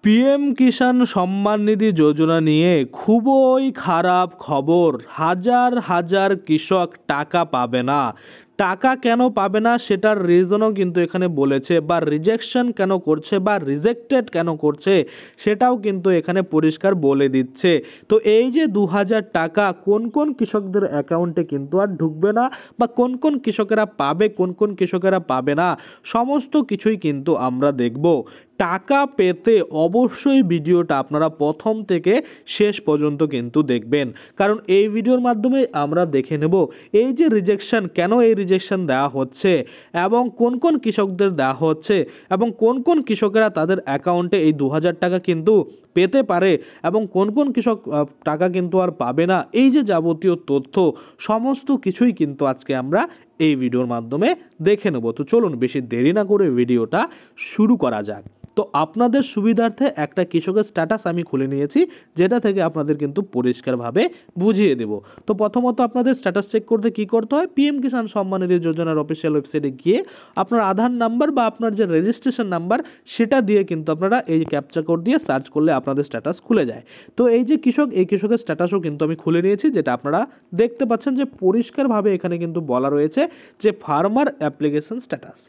PM Kisan Samman Nidhi যোজনা নিয়ে খুবই খারাপ খবর। হাজার হাজার কৃষক টাকা পাবে না। টাকা কেন পাবে না সেটার রিজনও কিন্তু এখানে বলেছে, বা রিজেকশন কেন করছে বা রিজেক্টেড কেন করছে সেটাও কিন্তু এখানে পরিষ্কার বলে দিচ্ছে। তো এই যে 2000 টাকা কোন কোন কৃষকদের অ্যাকাউন্টে কিন্তু আর ঢুকবে না, বা কোন কোন কৃষকেরা পাবে কোন কোন কৃষকেরা পাবে না, সমস্ত কিছুই কিন্তু আমরা দেখব। টাকা পেতে অবশ্যই ভিডিওটা আপনারা প্রথম থেকে শেষ পর্যন্ত কিন্তু দেখবেন, কারণ এই ভিডিওর মাধ্যমে আমরা দেখে নেব এই যে রিজেকশন, কেন এই রিজেকশন দেওয়া হচ্ছে এবং কোন কোন কৃষকদের দেওয়া হচ্ছে এবং কোন কোন কৃষকেরা তাদের অ্যাকাউন্টে এই 2000 টাকা কিন্তু পেতে পারে এবং কোন কোন কৃষক টাকা কিন্তু আর পাবে না। এই যে যাবতীয় তথ্য সমস্ত কিছুই কিন্তু আজকে আমরা এই ভিডিওর মাধ্যমে দেখে নেব। তো চলুন বেশি দেরি না করে ভিডিওটা শুরু করা যাক। তো আপনাদের সুবিধার্থে একটা কৃষকের স্ট্যাটাস আমি খুলে নিয়েছি, যেটা থেকে আপনাদের কিন্তু পরিষ্কারভাবে বুঝিয়ে দেব। তো প্রথমত আপনাদের স্ট্যাটাস চেক করতে কি করতে হয়, পিএম কিষাণ সম্মান নিধি যোজনার অফিসিয়াল ওয়েবসাইটে গিয়ে আপনার আধার নাম্বার বা আপনার যে রেজিস্ট্রেশন নাম্বার সেটা দিয়ে কিন্তু আপনারা এই ক্যাপচা কোড দিয়ে সার্চ করলে আপনাদের স্ট্যাটাস খুলে যায়। তো এই যে কৃষক, এই কৃষকের স্ট্যাটাসও কিন্তু আমি খুলে নিয়েছি, যেটা আপনারা দেখতে পাচ্ছেন যে পরিষ্কারভাবে এখানে কিন্তু বলা রয়েছে যে ফার্মার অ্যাপ্লিকেশন স্ট্যাটাস।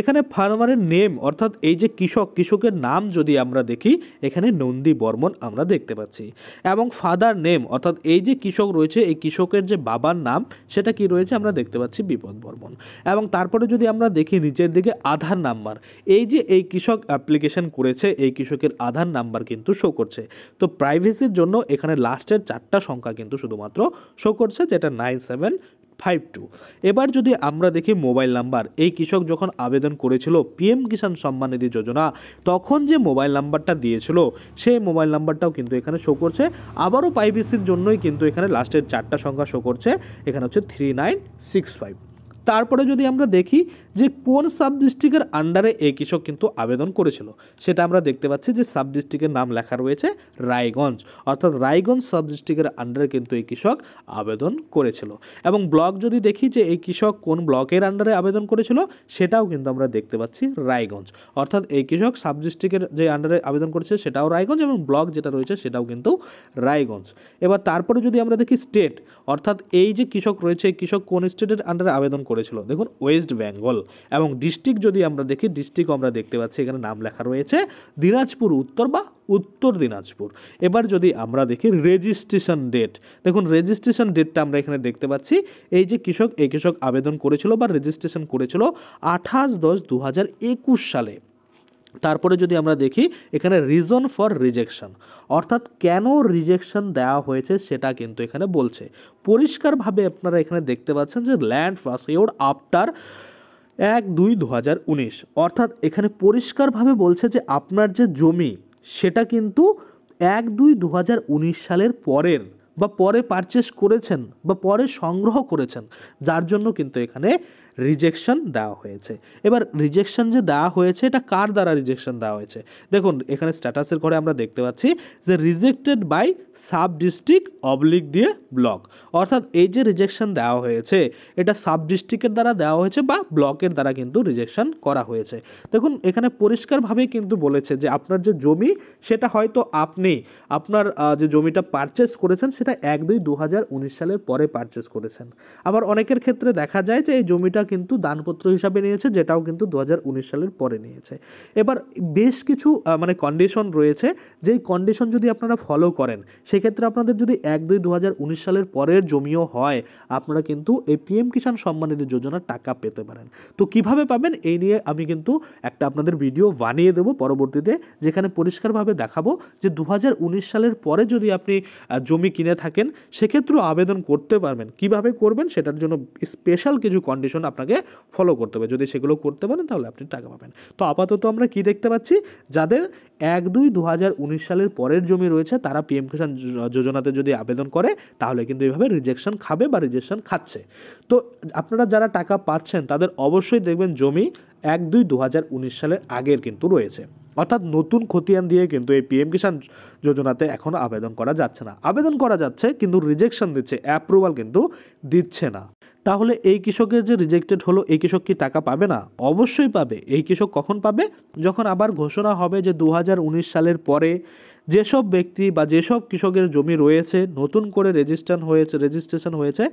এখানে ফার্মারের নেম অর্থাৎ এই যে কৃষকের নাম যদি আমরা দেখি, এখানে নন্দী বর্মন আমরা দেখতে পাচ্ছি, এবং ফাদার নেম অর্থাৎ এই যে কৃষক রয়েছে এই কৃষকের যে বাবার নাম সেটা কি রয়েছে আমরা দেখতে পাচ্ছি বিপদ বর্মন। এবং তারপরে যদি আমরা দেখি নিচের দিকে আধার নাম্বার, এই যে এই কৃষক অ্যাপ্লিকেশন করেছে এই কৃষকের আধার নাম্বার কিন্তু শো করছে। তো প্রাইভেসির জন্য এখানে লাস্টের 4টা সংখ্যা কিন্তু শুধুমাত্র শো করছে, যেটা 9752। এবার যদি আমরা দেখি মোবাইল নাম্বার, এই কৃষক যখন আবেদন করেছিল পিএম কিষাণ সম্মান নিধি যোজনা তখন যে মোবাইল নাম্বারটা দিয়েছিল সেই মোবাইল নাম্বারটাও কিন্তু এখানে শো করছে। আবারও প্রাইভেসির জন্যই কিন্তু এখানে লাস্টের 4টা সংখ্যা শো করছে, এখানে হচ্ছে 3965। তারপরে যদি আমরা দেখি যে কোন সাব ডিস্ট্রিক্টের আন্ডারে এই কৃষক কিন্তু আবেদন করেছিল, সেটা আমরা দেখতে পাচ্ছি যে সাব ডিস্ট্রিক্টের নাম লেখা রয়েছে রায়গঞ্জ, অর্থাৎ রায়গঞ্জ সাব ডিস্ট্রিক্টের আন্ডারে কিন্তু এই কৃষক আবেদন করেছিল। এবং ব্লক যদি দেখি যে এই কৃষক কোন ব্লকের আন্ডারে আবেদন করেছিল সেটাও কিন্তু আমরা দেখতে পাচ্ছি রায়গঞ্জ, অর্থাৎ এই কৃষক সাব ডিস্ট্রিক্টের যে আন্ডারে আবেদন করেছে সেটাও রায়গঞ্জ এবং ব্লক যেটা রয়েছে সেটাও কিন্তু রায়গঞ্জ। এবার তারপরে যদি আমরা দেখি স্টেট, অর্থাৎ এই যে কৃষক রয়েছে এই কৃষক কোন স্টেটের আন্ডারে আবেদন করেছিল, দেখুন ওয়েস্ট বেঙ্গল। এবং ডিস্ট্রিক্ট যদি আমরা দেখি, ডিস্ট্রিক্ট আমরা দেখতে পাচ্ছি এখানে নাম লেখা রয়েছে দিনাজপুর উত্তর বা উত্তর দিনাজপুর। এবার যদি আমরা দেখি রেজিস্ট্রেশন ডেট, দেখুন রেজিস্ট্রেশন ডেটটা আমরা এখানে দেখতে পাচ্ছি এই যে এই কৃষক আবেদন করেছিল বা রেজিস্ট্রেশন করেছিল 28/10/2021 সালে। তারপরে যদি আমরা দেখি এখানে রিজন ফর রিজেকশন, অর্থাৎ কেন রিজেকশন দেওয়া হয়েছে সেটা কিন্তু এখানে বলছে পরিষ্কারভাবে। আপনারা এখানে দেখতে পাচ্ছেন যে ল্যান্ড ফাসিওর আফটার 1/2/2019, অর্থাৎ এখানে পরিষ্কারভাবে বলছে যে আপনার যে জমি সেটা কিন্তু 1/2/2019 সালের পরের বা পরে পারচেস করেছেন বা পরে সংগ্রহ করেছেন, যার জন্য কিন্তু এখানে রিজেকশন দেওয়া হয়েছে। এবার রিজেকশন যে দেওয়া হয়েছে এটা কার দ্বারা রিজেকশন দেওয়া হয়েছে, দেখুন এখানে স্ট্যাটাসের ঘরে আমরা দেখতে পাচ্ছি যে rejected by sub district oblique দিয়ে ব্লক, অর্থাৎ এই যে রিজেকশন দেওয়া হয়েছে এটা সাব ডিস্ট্রিক্টের দ্বারা দেওয়া হয়েছে বা ব্লকের দ্বারা কিন্তু রিজেকশন করা হয়েছে। দেখুন এখানে পরিষ্কারভাবেই কিন্তু বলেছে যে আপনার যে জমি সেটা হয়তো আপনি আপনার যে জমিটা পারচেস করেছেন সেটা 1/2/2019 সালের পরে পারচেস করেছেন। আবার অনেকের ক্ষেত্রে দেখা যায় যে এই জমিটা কিন্তু দানপত্র হিসাবে নিয়েছে, যেটাও কিন্তু 2019 সালের পরে নিয়েছে। এবার বেশ কিছু মানে কন্ডিশন রয়েছে, যেই কন্ডিশন যদি আপনারা ফলো করেন সেক্ষেত্রে আপনাদের যদি 1/2/2019 সালের পরের জমিও হয় আপনারা কিন্তু এই পিএম কিষাণ সম্মান নিধি যোজনার টাকা পেতে পারেন। তো কিভাবে পাবেন এই নিয়ে আমি কিন্তু একটা আপনাদের ভিডিও বানিয়ে দেবো পরবর্তীতে, যেখানে পরিষ্কারভাবে দেখাবো যে 2019 সালের পরে যদি আপনি জমি কিনে থাকেন সেক্ষেত্রেও আবেদন করতে পারবেন। কিভাবে করবেন সেটার জন্য স্পেশাল কিছু কন্ডিশন আপনাকে ফলো করতে হবে, যদি সেগুলো করতে পারেন তাহলে আপনি টাকা পাবেন। তো আপাতত আমরা কি দেখতে পাচ্ছি, যাদের 1/2/2019 সালের পরের জমি রয়েছে তারা পিএম কিষাণ যোজনাতে যদি আবেদন করে তাহলে কিন্তু এইভাবে রিজেকশন খাবে বা রিজেকশন খাচ্ছে। তো আপনারা যারা টাকা পাচ্ছেন তাদের অবশ্যই দেখবেন জমি 1/2/2019 সালের আগের কিন্তু রয়েছে, অর্থাৎ নতুন খতিয়ান দিয়ে কিন্তু এই পিএম কিষাণ যোজনাতে এখন আবেদন করা যাচ্ছে না। আবেদন করা যাচ্ছে কিন্তু রিজেকশন দিচ্ছে, অ্যাপ্রুভাল কিন্তু দিচ্ছে না। তাহলে এই কৃষকের যে রিজেক্টেড হলো এই কৃষক কি টাকা পাবে না? অবশ্যই পাবে। এই কৃষক কখন পাবে? যখন আবার ঘোষণা হবে যে 2019 সালের পরে যেসব ব্যক্তি বা যেসব কৃষকের জমি রয়েছে নতুন করে রেজিস্ট্রেশন হয়েছে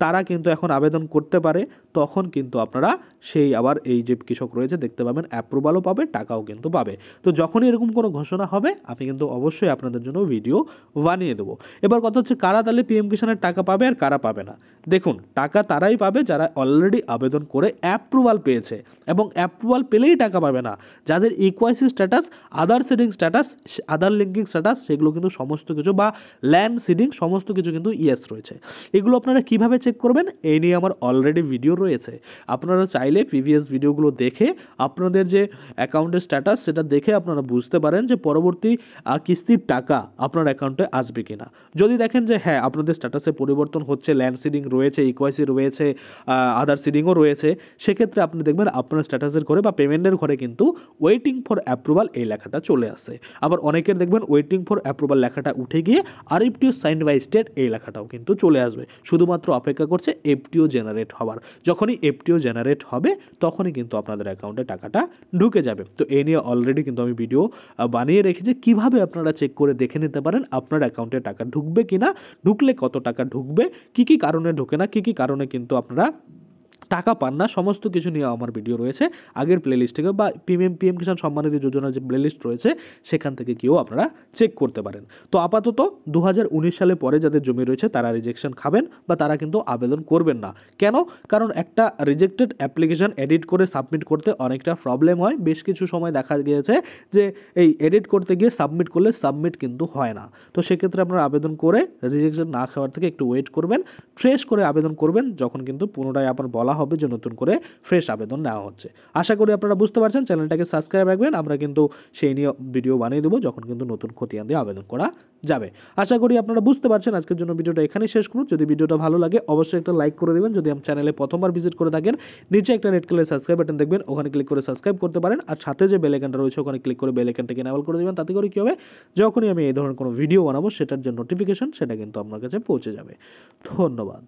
তারা কিন্তু এখন আবেদন করতে পারে। তখন কিন্তু আপনারা সেই আবার এই যে কৃষক রয়েছে দেখতে পাবেন, অ্যাপ্রুভালও পাবে, টাকাও কিন্তু পাবে। তো যখনই এরকম কোনো ঘোষণা হবে আমি কিন্তু অবশ্যই আপনাদের জন্য ভিডিও বানিয়ে দেবো। এবার কথা হচ্ছে কারা তাহলে পিএম কিষাণের টাকা পাবে আর কারা পাবে না। দেখুন, টাকা তারাই পাবে যারা অলরেডি আবেদন করে অ্যাপ্রুভাল পেয়েছে, এবং অ্যাপ্রুভাল পেলেই টাকা পাবে না। যাদের ইকুয়াইসি স্ট্যাটাস, আদার সিডিং স্ট্যাটাস, আদার লিঙ্কিং স্ট্যাটাস, সেগুলো কিন্তু সমস্ত কিছু, বা ল্যান্ড সিডিং সমস্ত কিছু কিন্তু ইয়েস রয়েছে। এগুলো আপনারা কিভাবে চেক করবেন এই নিয়ে আমার অলরেডি ভিডিও রয়েছে। আপনারা চাইলে প্রিভিয়াস ভিডিওগুলো দেখে আপনাদের যে অ্যাকাউন্টের স্ট্যাটাস সেটা দেখে আপনারা বুঝতে পারেন যে পরবর্তী কিস্তির টাকা আপনার অ্যাকাউন্টে আসবে কিনা। যদি দেখেন যে হ্যাঁ আপনাদের স্ট্যাটাসে পরিবর্তন হচ্ছে, ল্যান্ড সিডিং রয়েছে, ইকুয়াইসি রয়েছে, আদার সিডিংও রয়েছে, সেক্ষেত্রে আপনি দেখবেন আপনার স্ট্যাটাসের ঘরে বা পেমেন্টের ঘরে কিন্তু ওয়েটিং ফর অ্যাপ্রুভাল এই লেখাটা চলে আসে। আবার অনেকের দেখবেন ওয়েটিং ফর অ্যাপ্রুভাল লেখাটা উঠে গিয়ে আরএফটিও সাইন্ড বাই স্টেট এই লেখাটাও কিন্তু চলে আসবে। শুধুমাত্র অপেক্ষা করছে এফটিও জেনারেট হওয়ার। যখনই এফটিও জেনারেট হবে তখনই কিন্তু আপনাদের অ্যাকাউন্টে টাকাটা ঢুকে যাবে। তো এই নিয়ে অলরেডি কিন্তু আমি ভিডিও বানিয়ে রেখেছি কিভাবে আপনারা চেক করে দেখে নিতে পারেন আপনার অ্যাকাউন্টে টাকা ঢুকবে কিনা, ঢুকলে কত টাকা ঢুকবে, কী কী কারণে ঢোকে না, কী কী কারণে কিন্তু আপনারা টাকা পান না, সমস্ত কিছু নিয়ে আমার ভিডিও রয়েছে আগের প্লেলিস্ট থেকে, বা পিএম কিষাণ সম্মান নিধি যোজনার যে প্লেলিস্ট রয়েছে সেখান থেকে গিয়েও আপনারা চেক করতে পারেন। তো আপাতত 2019 সালে পরে যাদের জমি রয়েছে তারা রিজেকশন খাবেন, বা তারা কিন্তু আবেদন করবেন না। কেন? কারণ একটা রিজেক্টেড অ্যাপ্লিকেশন এডিট করে সাবমিট করতে অনেকটা প্রবলেম হয়। বেশ কিছু সময় দেখা গিয়েছে যে এই এডিট করতে গিয়ে সাবমিট করলে সাবমিট কিন্তু হয় না। তো সেক্ষেত্রে আপনারা আবেদন করে রিজেকশন না খাওয়ার থেকে একটু ওয়েট করবেন, ফ্রেশ করে আবেদন করবেন, যখন কিন্তু পুনরায় আপনার বলা হবে যে নতুন করে ফ্রেশ আবেদন নেওয়া হচ্ছে। আশা করি আপনারা বুঝতে পারছেন। চ্যানেলটাকে সাবস্ক্রাইব রাখবেন, আমরা কিন্তু সেই নিয়ে ভিডিও বানিয়ে দেবো যখন কিন্তু নতুন খতিয়ান দিয়ে আবেদন করা যাবে। আশা করি আপনারা বুঝতে পারছেন। আজকের জন্য ভিডিওটা এখানেই শেষ করুন। যদি ভিডিওটা ভালো লাগে অবশ্যই একটা লাইক করে দেবেন। যদি আমার চ্যানেলে প্রথমবার ভিজিট করে থাকেন নিচে একটা রেড কালারের সাবস্ক্রাইব বাটন দেখবেন, ওখানে ক্লিক করে সাবস্ক্রাইব করতে পারেন। আর সাথে যে বেল আইকনটা রয়েছে ওখানে ক্লিক করে বেল আইকনটাকে এনেবল করে দেবেন। তাতে করে কী হবে, যখনই আমি এই ধরনের কোনো ভিডিও বানাবো সেটার যে নোটিফিকেশন সেটা কিন্তু আপনার কাছে পৌঁছে যাবে। ধন্যবাদ।